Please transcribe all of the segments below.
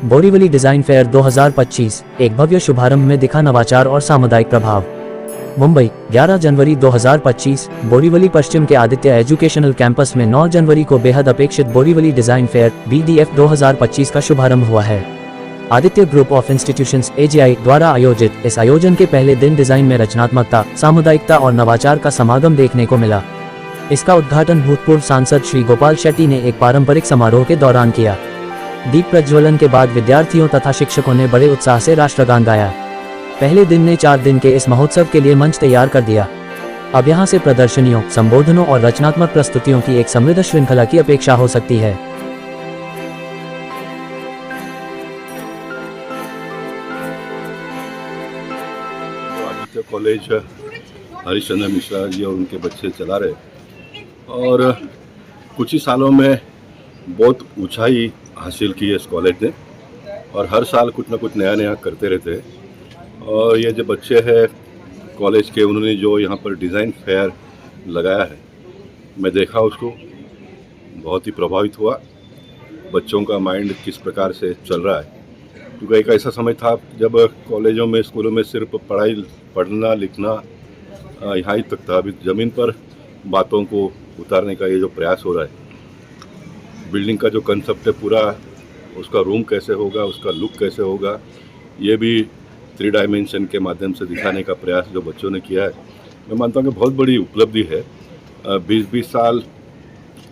Borivali design fair 2025 एक भव्य शुभारंभ में दिखा नवाचार और सामुदायिक प्रभाव। मुंबई 11 जनवरी 2025 बोरीवली पश्चिम के आदित्य एजुकेशनल कैंपस में 9 जनवरी को बेहद अपेक्षित बोरीवली डिजाइन फेयर BDF 2025 का शुभारंभ हुआ है। Aditya group of institutions AGI द्वारा आयोजित इस आयोजन के पहले दिन डिजाइन में रचनात्मकता, सामुदायिकता और नवाचार का समागम देखने को मिला। इसका उद्घाटन भूतपूर्व सांसद श्री गोपाल शेट्टी ने एक पारंपरिक समारोह के दौरान किया। दीप प्रज्वलन के बाद विद्यार्थियों तथा शिक्षकों ने बड़े उत्साह से राष्ट्रगान गाया। पहले दिन ने 4 दिन के इस महोत्सव के लिए मंच तैयार कर दिया। अब यहां से प्रदर्शनियों, संबोधनों और रचनात्मक प्रस्तुतियों की एक समृद्ध श्रृंखला की अपेक्षा हो सकती है। आदित्य कॉलेज हरिश्चंद्र मिश्रा जी और उनके बच्चे चला रहे और कुछ ही सालों में बहुत ऊंचाई हासिल की है इस कॉलेज ने और हर साल कुछ ना कुछ नया करते रहते हैं। और ये जो बच्चे हैं कॉलेज के, उन्होंने जो यहाँ पर डिज़ाइन फेयर लगाया है, मैं देखा उसको, बहुत ही प्रभावित हुआ। बच्चों का माइंड किस प्रकार से चल रहा है, क्योंकि एक ऐसा समय था जब कॉलेजों में, स्कूलों में सिर्फ पढ़ना लिखना यहाँ ही तक था। अभी ज़मीन पर बातों को उतारने का ये जो प्रयास हो रहा है, बिल्डिंग का जो कंसेप्ट है पूरा, उसका रूम कैसे होगा, उसका लुक कैसे होगा, ये भी 3 डायमेंशन के माध्यम से दिखाने का प्रयास जो बच्चों ने किया है, मैं मानता हूँ कि बहुत बड़ी उपलब्धि है। 20-20 साल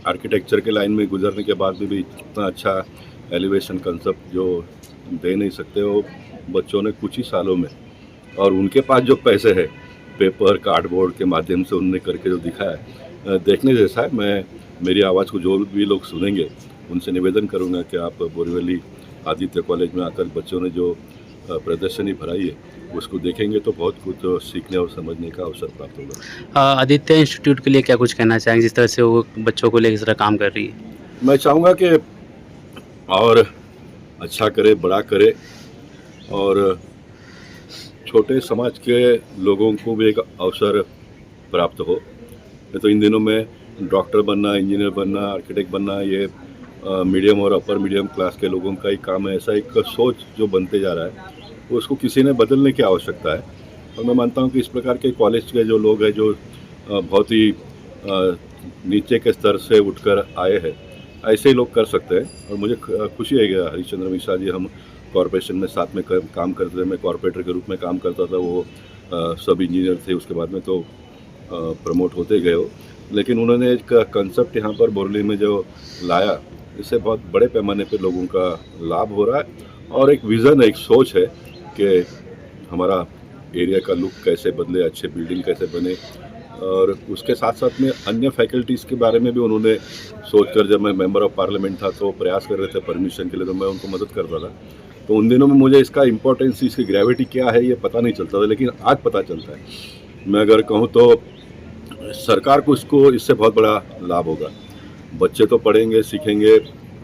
आर्किटेक्चर के लाइन में गुजरने के बाद भी इतना अच्छा एलिवेशन कंसेप्ट जो दे नहीं सकते वो बच्चों ने कुछ ही सालों में, और उनके पास जो पैसे है पेपर कार्डबोर्ड के माध्यम से उन्होंने करके जो दिखाया है, देखने जैसा है। मेरी आवाज़ को जो भी लोग सुनेंगे उनसे निवेदन करूंगा कि आप बोरीवली आदित्य कॉलेज में आकर बच्चों ने जो प्रदर्शनी भराई है उसको देखेंगे तो बहुत कुछ सीखने और समझने का अवसर प्राप्त होगा। आदित्य इंस्टीट्यूट के लिए क्या कुछ कहना चाहेंगे, जिस तरह से वो बच्चों को लेकर इस तरह काम कर रही है? मैं चाहूँगा कि और अच्छा करे, बड़ा करे और छोटे समाज के लोगों को भी एक अवसर प्राप्त हो। तो इन दिनों में डॉक्टर बनना, इंजीनियर बनना, आर्किटेक्ट बनना, ये मीडियम और अपर मीडियम क्लास के लोगों का ही काम है। ऐसा एक सोच जो बनते जा रहा है, उसको किसी ने बदलने की आवश्यकता है। और मैं मानता हूँ कि इस प्रकार के कॉलेज के जो लोग हैं, जो बहुत ही नीचे के स्तर से उठकर आए हैं, ऐसे ही लोग कर सकते हैं। और मुझे खुशी है कि हरिश्चंद्र मिश्रा जी, हम कॉरपोरेशन में साथ में काम करते थे। मैं कॉरपोरेटर के रूप में काम करता था, वो सब इंजीनियर थे, उसके बाद में तो प्रमोट होते गए हो। लेकिन उन्होंने एक कंसेप्ट यहाँ पर बोरीवली में जो लाया, इससे बहुत बड़े पैमाने पे लोगों का लाभ हो रहा है। और एक विज़न, एक सोच है कि हमारा एरिया का लुक कैसे बदले, अच्छे बिल्डिंग कैसे बने। और उसके साथ साथ में अन्य फैकल्टीज़ के बारे में भी उन्होंने सोचकर, जब मैं मेंबर ऑफ पार्लियामेंट था तो प्रयास कर रहे थे परमिशन के लिए, तो मैं उनको मदद करता था। तो उन दिनों में मुझे इसका इम्पोर्टेंस, इसकी ग्रेविटी क्या है, ये पता नहीं चलता था, लेकिन आज पता चलता है। मैं अगर कहूँ तो सरकार को इससे बहुत बड़ा लाभ होगा। बच्चे तो पढ़ेंगे, सीखेंगे,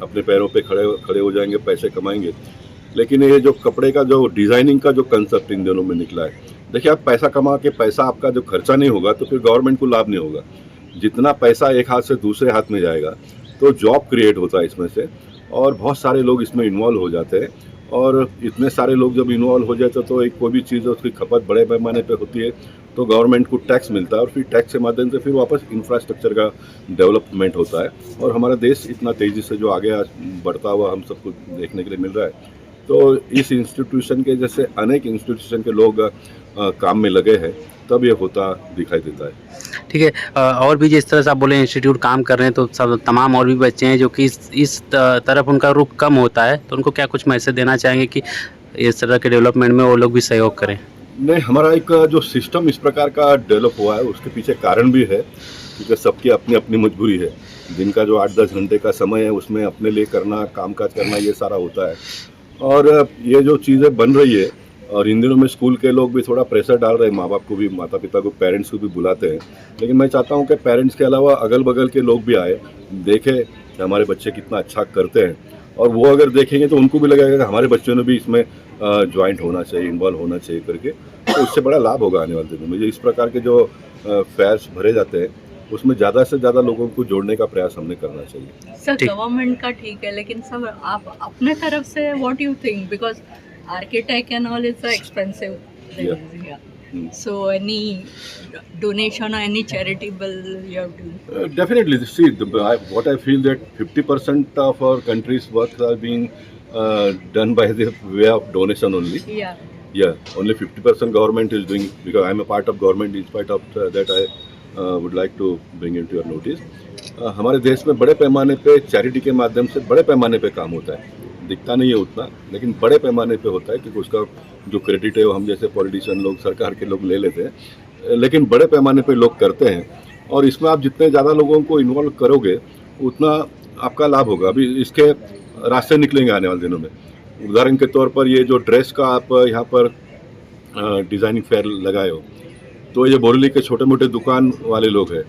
अपने पैरों पे खड़े हो जाएंगे, पैसे कमाएंगे। लेकिन ये जो कपड़े का जो डिज़ाइनिंग का जो कंसेप्ट इन दिनों में निकला है, देखिए, आप पैसा कमा के पैसा आपका जो खर्चा नहीं होगा तो फिर गवर्नमेंट को लाभ नहीं होगा। जितना पैसा एक हाथ से दूसरे हाथ में जाएगा तो जॉब क्रिएट होता है इसमें से, और बहुत सारे लोग इसमें इन्वॉल्व हो जाते हैं। और इतने सारे लोग जब इन्वॉल्व हो जाते तो एक कोई भी चीज़ है उसकी खपत बड़े पैमाने पे होती है, तो गवर्नमेंट को टैक्स मिलता है और फिर टैक्स के माध्यम से फिर वापस इंफ्रास्ट्रक्चर का डेवलपमेंट होता है। और हमारा देश इतना तेज़ी से जो आगे बढ़ता हुआ हम सबको देखने के लिए मिल रहा है। तो इस इंस्टीट्यूशन के जैसे अनेक इंस्टीट्यूशन के लोग काम में लगे हैं, तब ये होता दिखाई देता है। ठीक है। और भी जिस तरह से आप बोले इंस्टीट्यूट काम कर रहे हैं, तो सब तमाम और भी बच्चे हैं जो कि इस तरफ उनका रुख कम होता है, तो उनको क्या कुछ मैसेज देना चाहेंगे कि इस तरह के डेवलपमेंट में वो लोग भी सहयोग करें? नहीं, हमारा एक जो सिस्टम इस प्रकार का डेवलप हुआ है, उसके पीछे कारण भी है, क्योंकि सबकी अपनी अपनी मजबूरी है। दिन का जो 8-10 घंटे का समय है, उसमें अपने लिए करना, कामकाज करना, ये सारा होता है। और ये जो चीज़ें बन रही है, और इन दिनों में स्कूल के लोग भी थोड़ा प्रेशर डाल रहे हैं, माँ बाप को भी, माता पिता को, पेरेंट्स को भी बुलाते हैं। लेकिन मैं चाहता हूँ कि पेरेंट्स के अलावा अगल बगल के लोग भी आए, देखें कि हमारे बच्चे कितना अच्छा करते हैं, और वो अगर देखेंगे तो उनको भी लगेगा कि हमारे बच्चों ने भी इसमें ज्वाइंट होना चाहिए, इन्वॉल्व होना चाहिए करके, तो उससे बड़ा लाभ होगा आने वाले दिनों में। इस प्रकार के जो फेयर्स भरे जाते हैं, उसमें ज़्यादा से ज़्यादा लोगों को जोड़ने का प्रयास हमने करना चाहिए। सर ठीक। गवर्नमेंट का ठीक है, लेकिन सर आप अपने तरफ से what you think, because architect and all is expensive, so any donation or any charitable you have to Definitely, see, what I feel that 50% of our country's works are being done by the way of donation only. yeah Yeah, only 50% government is doing, because I am a part of government. In spite of that, I would like to bring into your notice. हमारे देश में बड़े पैमाने पे charity के माध्यम से बड़े पैमाने पे काम होता है, दिखता नहीं है उतना, लेकिन बड़े पैमाने पे होता है, क्योंकि उसका जो क्रेडिट है वो हम जैसे पॉलिटिशियन लोग, सरकार के लोग ले लेते हैं, लेकिन बड़े पैमाने पे लोग करते हैं। और इसमें आप जितने ज़्यादा लोगों को इन्वॉल्व करोगे उतना आपका लाभ होगा। अभी इसके रास्ते निकलेंगे आने वाले दिनों में। उदाहरण के तौर पर ये जो ड्रेस का आप यहाँ पर डिज़ाइनिंग फेयर लगाए हो, तो ये बोरेली के छोटे मोटे दुकान वाले लोग हैं,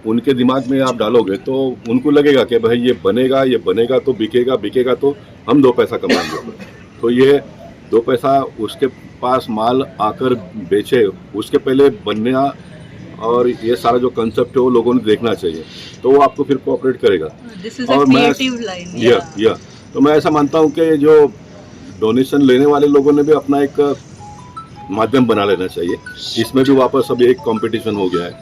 उनके दिमाग में आप डालोगे तो उनको लगेगा कि भाई ये बनेगा तो बिकेगा तो हम 2 पैसा कमाएंगे। तो ये 2 पैसा उसके पास माल आकर बेचे, उसके पहले बनना, और ये सारा जो कंसेप्ट है वो लोगों ने देखना चाहिए, तो वो आपको फिर कोऑपरेट करेगा। this is a और मैं creative line तो मैं ऐसा मानता हूँ कि जो डोनेशन लेने वाले लोगों ने भी अपना एक माध्यम बना लेना चाहिए। इसमें भी वापस अभी एक कंपटीशन हो गया है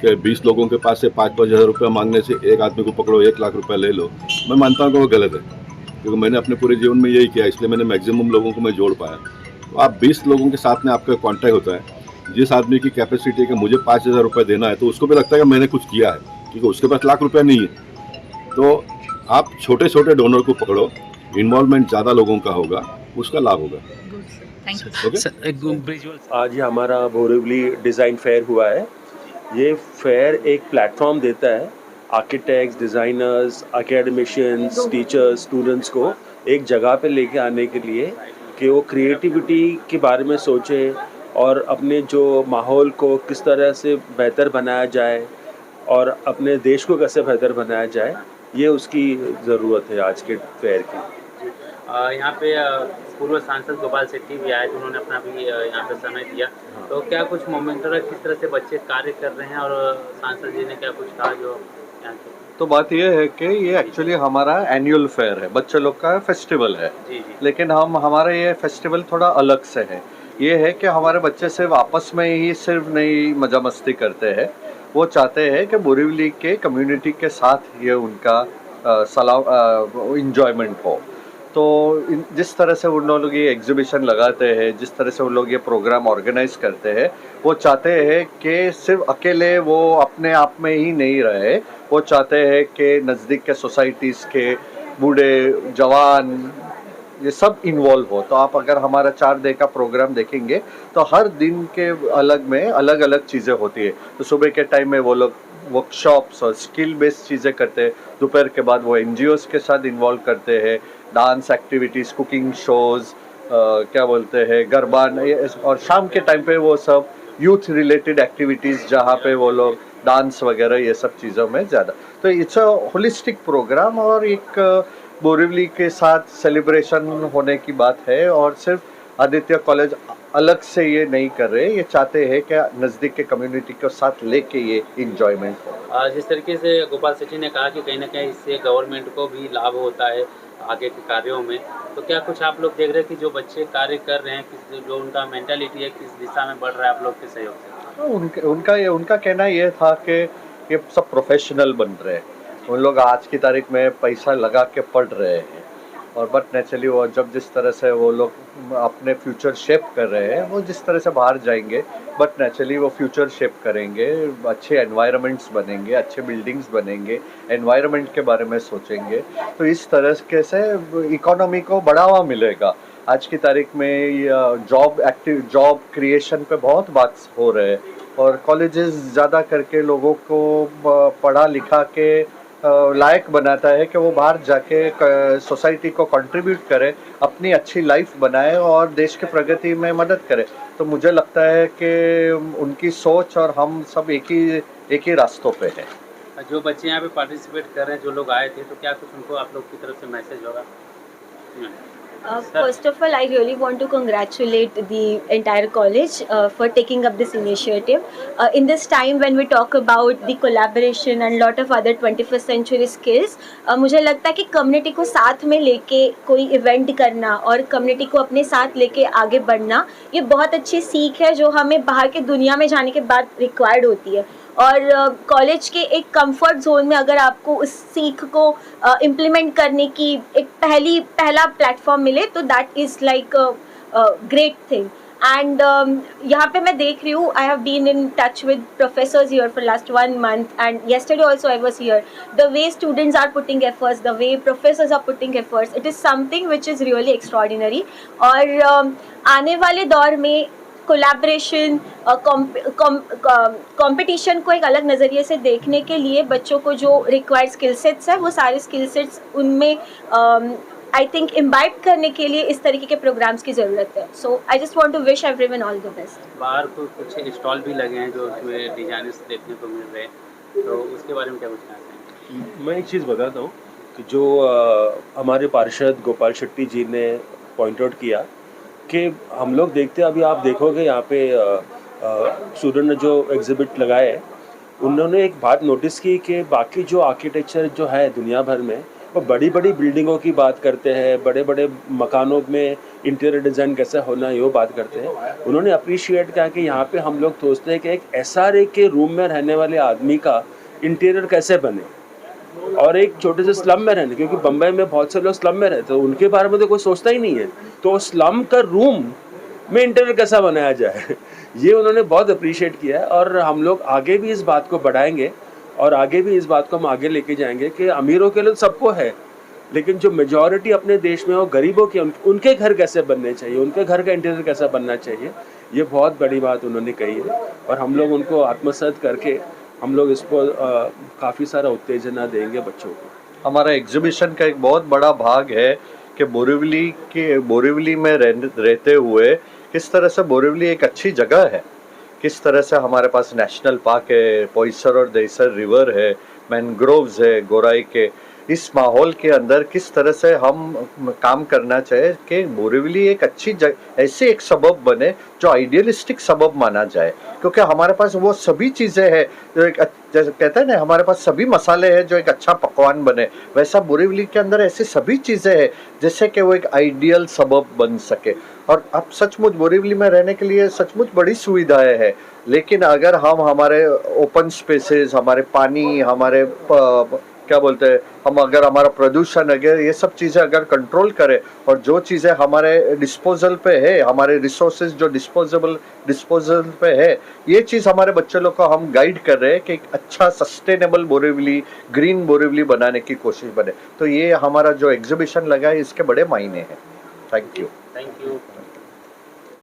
कि 20 लोगों के पास से 5-5 हज़ार रुपया मांगने से एक आदमी को पकड़ो 1 लाख रुपया ले लो। मैं मानता हूँ कि वो गलत है, क्योंकि मैंने अपने पूरे जीवन में यही किया, इसलिए मैंने मैक्सिमम लोगों को मैं जोड़ पाया। तो आप 20 लोगों के साथ में आपका कॉन्टैक्ट होता है, जिस आदमी की कैपेसिटी है कि मुझे 5,000 रुपये देना है, तो उसको भी लगता है कि मैंने कुछ किया है, क्योंकि उसके पास लाख रुपया नहीं है। तो आप छोटे छोटे डोनर को पकड़ो, इन्वॉल्वमेंट ज़्यादा लोगों का होगा, उसका लाभ होगा। good sir, thank you okay. Sir एक विजुअल आज हमारा बोरीवली डिज़ाइन फेयर हुआ है। ये फेयर एक प्लेटफॉर्म देता है architects, designers, academicians, teachers, students को एक जगह पे लेके आने के लिए कि वो क्रिएटिविटी के बारे में सोचें और अपने जो माहौल को किस तरह से बेहतर बनाया जाए और अपने देश को कैसे बेहतर बनाया जाए, ये उसकी ज़रूरत है आज के फेयर की। यहाँ पे पूर्व सांसद गोपाल शेट्टी भी आए, जिन्होंने अपना भी यहाँ पे समय दिया। तो क्या कुछ मोमेंट रहा, किस तरह से बच्चे कार्य कर रहे हैं, और सांसद जी ने क्या कुछ कहा जो यहाँ के? तो बात यह है कि ये एक्चुअली हमारा एनुअल फेयर है, बच्चे लोग का फेस्टिवल है। जी। लेकिन हमारा ये फेस्टिवल थोड़ा अलग से है। ये है कि हमारे बच्चे सिर्फ आपस में ही सिर्फ नहीं मजा मस्ती करते हैं, वो चाहते हैं कि बोरीवली के कम्युनिटी के साथ ये उनका इंजॉयमेंट हो। तो जिस तरह से उन लोग ये एग्जीबिशन लगाते हैं, जिस तरह से उन लोग ये प्रोग्राम ऑर्गेनाइज करते हैं, वो चाहते हैं कि सिर्फ अकेले वो अपने आप में ही नहीं रहे, वो चाहते हैं कि नज़दीक के सोसाइटीज़ के बूढ़े जवान ये सब इन्वॉल्व हो। तो आप अगर हमारा 4 डे का प्रोग्राम देखेंगे तो हर दिन के अलग में अलग अलग चीज़ें होती है। तो सुबह के टाइम में वो लोग वर्कशॉप्स और स्किल बेस्ड चीज़ें करते हैं, दोपहर के बाद वो NGOs के साथ इन्वॉल्व करते हैं, डांस एक्टिविटीज़, कुकिंग शोज़, क्या बोलते हैं, गरबा, और शाम के टाइम पे वो सब यूथ रिलेटेड एक्टिविटीज़ जहाँ पे वो लोग डांस वगैरह ये सब चीज़ों में ज़्यादा। तो इट्स अ होलिस्टिक प्रोग्राम और एक बोरीवली के साथ सेलिब्रेशन होने की बात है। और सिर्फ आदित्य कॉलेज अलग से ये नहीं कर रहे, ये चाहते हैं कि नज़दीक के कम्युनिटी के साथ लेके ये इंजॉयमेंट हो। जिस तरीके से गोपाल शेट्टी ने कहा कि कहीं ना कहीं इससे गवर्नमेंट को भी लाभ होता है आगे के कार्यों में, तो क्या कुछ आप लोग देख रहे हैं कि जो बच्चे कार्य कर रहे हैं, किस जो उनका मेंटालिटी है किस दिशा में बढ़ रहा है आप लोग के सहयोग से? तो उनका कहना ये था कि ये सब प्रोफेशनल बन रहे हैं, उन लोग आज की तारीख में पैसा लगा के पढ़ रहे हैं, और बट नेचुरली वो जब जिस तरह से वो लोग अपने फ्यूचर शेप कर रहे हैं, वो जिस तरह से बाहर जाएंगे, बट नेचुरली वो फ्यूचर शेप करेंगे, अच्छे एनवायरनमेंट्स बनेंगे, अच्छे बिल्डिंग्स बनेंगे, एनवायरनमेंट के बारे में सोचेंगे। तो इस तरह के से इकोनॉमी को बढ़ावा मिलेगा। आज की तारीख में जॉब क्रिएशन पे बहुत बात हो रहे हैं, और कॉलेजेस ज़्यादा करके लोगों को पढ़ा लिखा के लायक बनाता है कि वो बाहर जाके सोसाइटी को कंट्रीब्यूट करे, अपनी अच्छी लाइफ बनाए और देश की प्रगति में मदद करे। तो मुझे लगता है कि उनकी सोच और हम सब एक ही रास्तों पे हैं। जो बच्चे यहाँ पे पार्टिसिपेट कर रहे हैं, जो लोग आए थे, तो क्या कुछ उनको आप लोग की तरफ से मैसेज होगा? First of all, I really want to congratulate the entire college for taking up this initiative. In this time when we talk about the collaboration and lot of other 21st century skills, मुझे लगता है कि community को साथ में लेके कोई event करना और कम्युनिटी को अपने साथ लेके आगे बढ़ना, ये बहुत अच्छी सीख है जो हमें बाहर के दुनिया में जाने के बाद रिक्वायर्ड होती है। और कॉलेज के एक कंफर्ट जोन में अगर आपको उस सीख को इम्प्लीमेंट करने की एक पहला प्लेटफॉर्म मिले तो that is like great thing. And यहाँ पे मैं देख रही हूँ, I have been in touch with professors here for last 1 month and yesterday also I was here. The way students are putting efforts, the way professors are putting efforts, it is something which is really extraordinary. और आने वाले दौर में collaboration, competition को एक अलग नज़रिए से देखने के लिए बच्चों को जो रिक्वायर्ड स्किल सेट्स है वो सारे स्किल सेट्स उनमें आई थिंक इम्बाइब करने के लिए इस तरीके के प्रोग्राम्स की ज़रूरत है। So I just want to wish everyone all the best. बाहर कुछ स्टॉल भी लगे हैं जो उसमें डिजाइनर्स देखने को मिल रहे हैं, तो उसके बारे में क्या पूछना चाहेंगे? मैं एक चीज़ बताता हूँ कि जो हमारे पार्षद गोपाल शेट्टी जी ने पॉइंट आउट किया कि हम लोग देखते हैं, अभी आप देखोगे यहाँ पे स्टूडेंट ने जो एग्जिबिट लगाए, उन्होंने एक बात नोटिस की कि बाकी जो आर्किटेक्चर जो है दुनिया भर में वो बड़ी बड़ी बिल्डिंगों की बात करते हैं, बड़े बड़े मकानों में इंटीरियर डिज़ाइन कैसे होना है वो बात करते हैं। उन्होंने अप्रिशिएट किया कि यहाँ पे हम लोग सोचते हैं कि एक SRA के रूम में रहने वाले आदमी का इंटीरियर कैसे बने और एक छोटे से स्लम में रहने, क्योंकि बम्बई में बहुत से लोग स्लम में रहते हैं, उनके बारे में तो कोई सोचता ही नहीं है, तो स्लम का रूम में इंटीरियर कैसा बनाया जाए ये उन्होंने बहुत अप्रिशिएट किया है। और हम लोग आगे भी इस बात को बढ़ाएंगे और आगे भी इस बात को हम आगे लेके जाएंगे कि अमीरों के लिए सबको है, लेकिन जो मेजॉरिटी अपने देश में हो गरीबों के, उनके घर कैसे बनने चाहिए, उनके घर का इंटीरियर कैसा बनना चाहिए, ये बहुत बड़ी बात उन्होंने कही है। और हम लोग उनको आत्मसात करके हम लोग इसको काफ़ी सारा उत्तेजना देंगे बच्चों को। हमारा एग्जीबिशन का एक बहुत बड़ा भाग है कि बोरीवली में रहते हुए किस तरह से बोरीवली एक अच्छी जगह है, किस तरह से हमारे पास नेशनल पार्क है, पोईसर और दहिसर रिवर है, मैनग्रोव्स है गोराई के, इस माहौल के अंदर किस तरह से हम काम करना चाहिए कि बोरीवली एक अच्छी ऐसे एक सबब बने जो आइडियलिस्टिक सबब माना जाए, क्योंकि हमारे पास वो सभी चीज़ें हैं जो एक जैसे कहते हैं ना, हमारे पास सभी मसाले हैं जो एक अच्छा पकवान बने, वैसा बोरीवली के अंदर ऐसी सभी चीज़ें हैं जैसे कि वो एक आइडियल सबब बन सके। और अब सचमुच बोरीवली में रहने के लिए सचमुच बड़ी सुविधाएं हैं, लेकिन अगर हम हमारे ओपन स्पेसेस, हमारे पानी, हमारे क्या बोलते हैं, हम अगर हमारा प्रदूषण अगर ये सब चीज़ें अगर कंट्रोल करें और जो चीज़ें हमारे डिस्पोजल पे है, हमारे रिसोर्सेज जो डिस्पोजल पे है, ये चीज़ हमारे बच्चे लोग को हम गाइड कर रहे हैं कि एक अच्छा सस्टेनेबल बोरीवली, ग्रीन बोरीवली बनाने की कोशिश बने। तो ये हमारा जो एग्जीबिशन लगा है इसके बड़े मायने हैं। Thank you.